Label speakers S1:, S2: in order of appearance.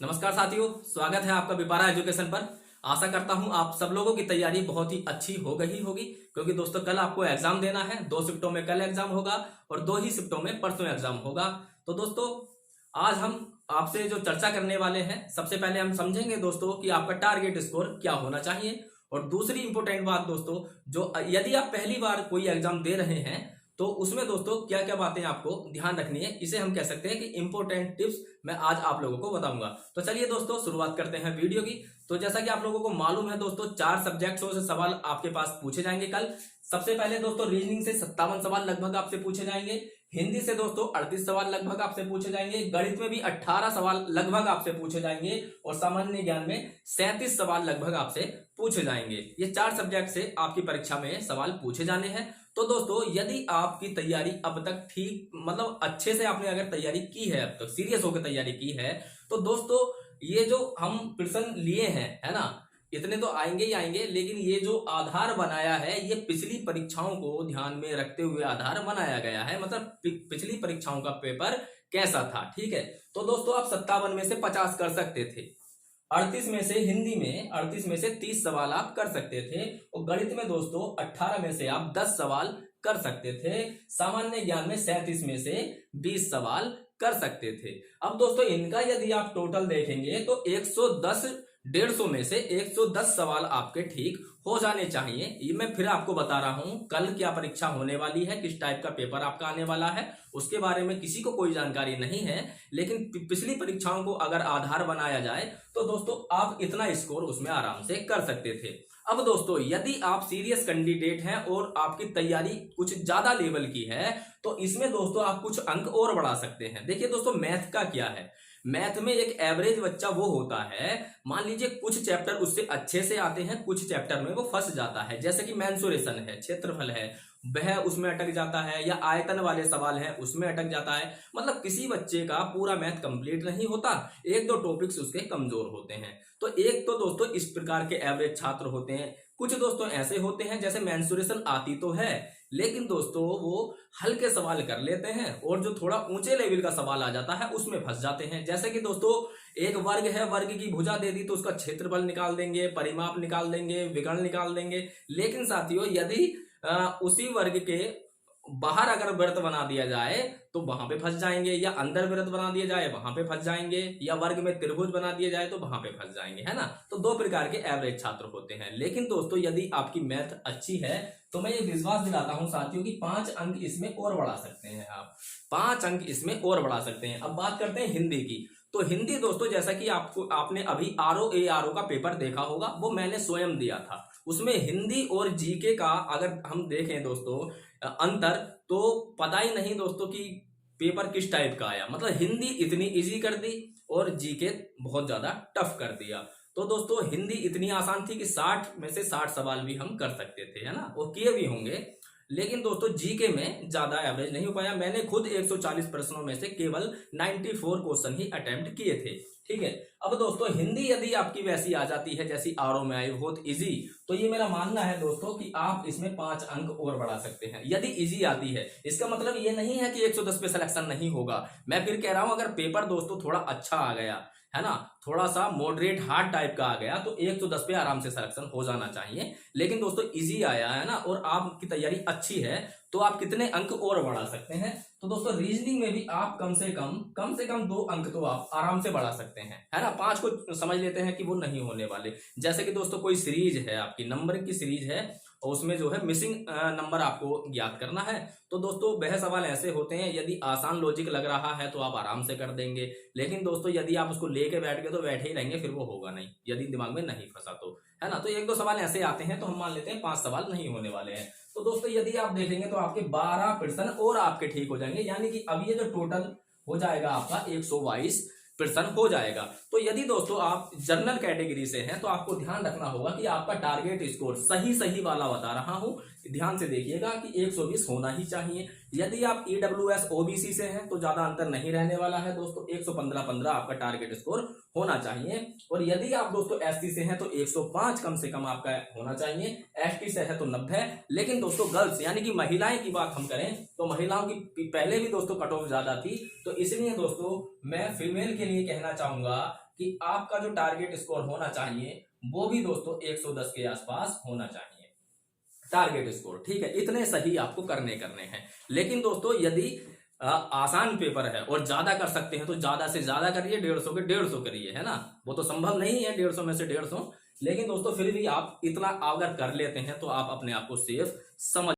S1: नमस्कार साथियों, स्वागत है आपका विपारा एजुकेशन पर। आशा करता हूं आप सब लोगों की तैयारी बहुत ही अच्छी हो गई होगी, क्योंकि दोस्तों कल आपको एग्जाम देना है। 2 शिफ्टों में कल एग्जाम होगा और 2 ही शिफ्टों में परसों एग्जाम होगा। तो दोस्तों आज हम आपसे जो चर्चा करने वाले हैं, सबसे पहले हम समझेंगे दोस्तों कि आपका टारगेट स्कोर क्या होना चाहिए। और दूसरी इंपॉर्टेंट बात दोस्तों, जो यदि आप पहली बार कोई एग्जाम दे रहे हैं तो उसमें दोस्तों क्या क्या बातें आपको ध्यान रखनी है, इसे हम कह सकते हैं कि इंपॉर्टेंट टिप्स मैं आज आप लोगों को बताऊंगा। तो चलिए दोस्तों शुरुआत करते हैं वीडियो की। तो जैसा कि आप लोगों को मालूम है दोस्तों, 4 सब्जेक्ट्सों से सवाल आपके पास पूछे जाएंगे कल। सबसे पहले दोस्तों रीजनिंग से 57 सवाल लगभग आपसे पूछे जाएंगे। हिंदी से दोस्तों 38 सवाल लगभग आपसे पूछे जाएंगे। गणित में भी 18 सवाल लगभग आपसे पूछे जाएंगे और सामान्य ज्ञान में 37 सवाल लगभग आपसे पूछे जाएंगे। ये 4 सब्जेक्ट से आपकी परीक्षा में सवाल पूछे जाने हैं। तो दोस्तों यदि आपकी तैयारी अब तक ठीक मतलब अच्छे से आपने अगर तैयारी की है, अब तक सीरियस होकर तैयारी की है, तो दोस्तों ये जो हम प्रश्न लिए हैं, है ना, इतने तो आएंगे ही आएंगे, लेकिन ये जो आधार बनाया है ये पिछली परीक्षाओं को ध्यान में रखते हुए आधार बनाया गया है। मतलब पिछली परीक्षाओं का पेपर कैसा था, ठीक है। तो दोस्तों आप 57 में से 50 कर सकते थे। 38 में से हिंदी में 38 में से 30 सवाल आप कर सकते थे और गणित में दोस्तों 18 में से आप 10 सवाल कर सकते थे। सामान्य ज्ञान में 37 में से 20 सवाल कर सकते थे। अब दोस्तों इनका यदि आप टोटल देखेंगे तो 110 में से 110 सवाल आपके ठीक हो जाने चाहिए। ये मैं फिर आपको बता रहा हूं कल क्या परीक्षा होने वाली है, किस टाइप का पेपर आपका आने वाला है, उसके बारे में किसी को कोई जानकारी नहीं है। लेकिन पिछली परीक्षाओं को अगर आधार बनाया जाए तो दोस्तों आप इतना स्कोर उसमें आराम से कर सकते थे। अब दोस्तों यदि आप सीरियस कैंडिडेट हैं और आपकी तैयारी कुछ ज्यादा लेवल की है तो इसमें दोस्तों आप कुछ अंक और बढ़ा सकते हैं। देखिए दोस्तों मैथ का क्या है, मैथ में एक एवरेज बच्चा वो होता है, मान लीजिए कुछ चैप्टर उससे अच्छे से आते हैं, कुछ चैप्टर में वो फंस जाता है। जैसे कि मेंसुरेशन है, क्षेत्रफल है, वह उसमें अटक जाता है, या आयतन वाले सवाल हैं उसमें अटक जाता है। मतलब किसी बच्चे का पूरा मैथ कंप्लीट नहीं होता, 1-2 टॉपिक्स उसके कमजोर होते हैं। तो एक तो दोस्तों इस प्रकार के एवरेज छात्र होते हैं। कुछ दोस्तों ऐसे होते हैं जैसे मेंसुरेशन आती तो है लेकिन दोस्तों वो हल्के सवाल कर लेते हैं और जो थोड़ा ऊंचे लेवल का सवाल आ जाता है उसमें फंस जाते हैं। जैसे कि दोस्तों एक वर्ग है, वर्ग की भुजा दे दी तो उसका क्षेत्रफल निकाल देंगे, परिमाप निकाल देंगे, विकर्ण निकाल देंगे। लेकिन साथियों यदि उसी वर्ग के बाहर अगर वृत्त बना दिया जाए तो वहां पे फंस जाएंगे, या अंदर वृत्त बना दिया जाए वहां पे फंस जाएंगे, या वर्ग में त्रिभुज बना दिया जाए तो वहां पे फंस जाएंगे, है ना। तो 2 प्रकार के एवरेज छात्र होते हैं। लेकिन दोस्तों यदि आपकी मैथ अच्छी है तो मैं ये विश्वास दिलाता हूं साथियों कि 5 अंक इसमें और बढ़ा सकते हैं आप, 5 अंक इसमें और बढ़ा सकते हैं। अब बात करते हैं हिंदी की। तो हिंदी दोस्तों जैसा कि आपने अभी आरओ का पेपर देखा होगा, वो मैंने स्वयं दिया था। उसमें हिंदी और जीके का अगर हम देखें दोस्तों अंतर, तो पता ही नहीं दोस्तों कि पेपर किस टाइप का आया। मतलब हिंदी इतनी इजी कर दी और जीके बहुत ज्यादा टफ कर दिया। तो दोस्तों हिंदी इतनी आसान थी कि 60 में से 60 सवाल भी हम कर सकते थे, है ना, और किए भी होंगे। लेकिन दोस्तों जीके में ज्यादा एवरेज नहीं हो पाया। मैंने खुद 140 प्रश्नों में से केवल 94 क्वेश्चन ही अटेम्प्ट किए थे, ठीक है। अब दोस्तों हिंदी यदि आपकी वैसी आ जाती है जैसी आरओ में आई, बहुत इजी, तो ये मेरा मानना है दोस्तों कि आप इसमें 5 अंक और बढ़ा सकते हैं यदि इजी आती है। इसका मतलब ये नहीं है कि 110 पे सिलेक्शन नहीं होगा। मैं फिर कह रहा हूं अगर पेपर दोस्तों थोड़ा अच्छा आ गया, है ना, थोड़ा सा मॉडरेट हार्ड टाइप का आ गया तो 110 पे आराम से सिलेक्शन हो जाना चाहिए। लेकिन दोस्तों इजी आया है ना और आपकी तैयारी अच्छी है तो आप कितने अंक और बढ़ा सकते हैं। तो दोस्तों रीजनिंग में भी आप कम से कम 2 अंक तो आप आराम से बढ़ा सकते हैं, है ना। 5 को समझ लेते हैं कि वो नहीं होने वाले। जैसे कि दोस्तों कोई सीरीज है, आपकी नंबर की सीरीज है और उसमें जो है मिसिंग नंबर आपको ज्ञात करना है। तो दोस्तों वह सवाल ऐसे होते हैं, यदि आसान लॉजिक लग रहा है तो आप आराम से कर देंगे। लेकिन दोस्तों यदि आप उसको लेके बैठ गए तो बैठे ही रहेंगे, फिर वो होगा नहीं यदि दिमाग में नहीं फंसा तो, है ना। तो 1-2 सवाल ऐसे आते हैं तो हम मान लेते हैं 5 सवाल नहीं होने वाले हैं। तो दोस्तों यदि आप देखेंगे तो आपके 12 प्रश्न और आपके ठीक हो जाएंगे, यानी कि अब ये जो टोटल हो जाएगा आपका 122 प्रश्न हो जाएगा। तो यदि दोस्तों आप जनरल कैटेगरी से हैं तो आपको ध्यान रखना होगा कि आपका टारगेट स्कोर सही वाला बता रहा हूं, ध्यान से देखिएगा कि 120 होना ही चाहिए। यदि आप EWS OBC से हैं तो ज्यादा अंतर नहीं रहने वाला है दोस्तों, 115 आपका टारगेट स्कोर होना चाहिए। और यदि आप दोस्तों SC से हैं तो 105 कम से कम आपका होना चाहिए, ST से है तो 90। लेकिन दोस्तों गर्ल्स यानी कि महिलाएं की बात हम करें तो महिलाओं की पहले भी दोस्तों कट ऑफ ज्यादा थी, तो इसलिए दोस्तों मैं फीमेल के लिए कहना चाहूंगा कि आपका जो टारगेट स्कोर होना चाहिए वो भी दोस्तों 110 के आसपास होना चाहिए टारगेट स्कोर, ठीक है। इतने सही आपको करने हैं। लेकिन दोस्तों यदि आसान पेपर है और ज्यादा कर सकते हैं तो ज्यादा से ज्यादा करिए, 150 के 150 करिए, है ना। वो तो संभव नहीं है 150 में से 150, लेकिन दोस्तों फिर भी आप इतना अगर कर लेते हैं तो आप अपने आप को सेफ समझ